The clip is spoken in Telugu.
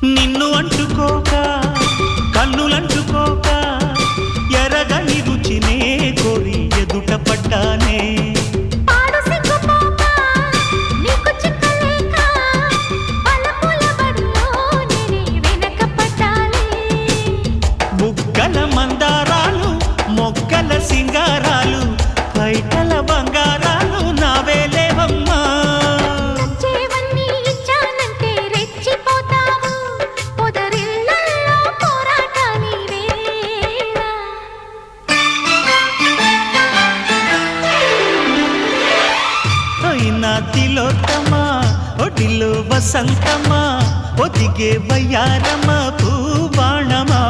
నిన్ను అంటుకోక కన్నులంటుకోక ఎరగని రుచినే కోరి ఎదుట పడ్డానే బుగ్గల మందారాలు మొగ్గల సింగారాలు బయటల బంగారాలు నావేలేవమ్మా తిలోత్తమా ఒడిలో వసంతమా ఒదిగే వయ్యారమా పూబాణమా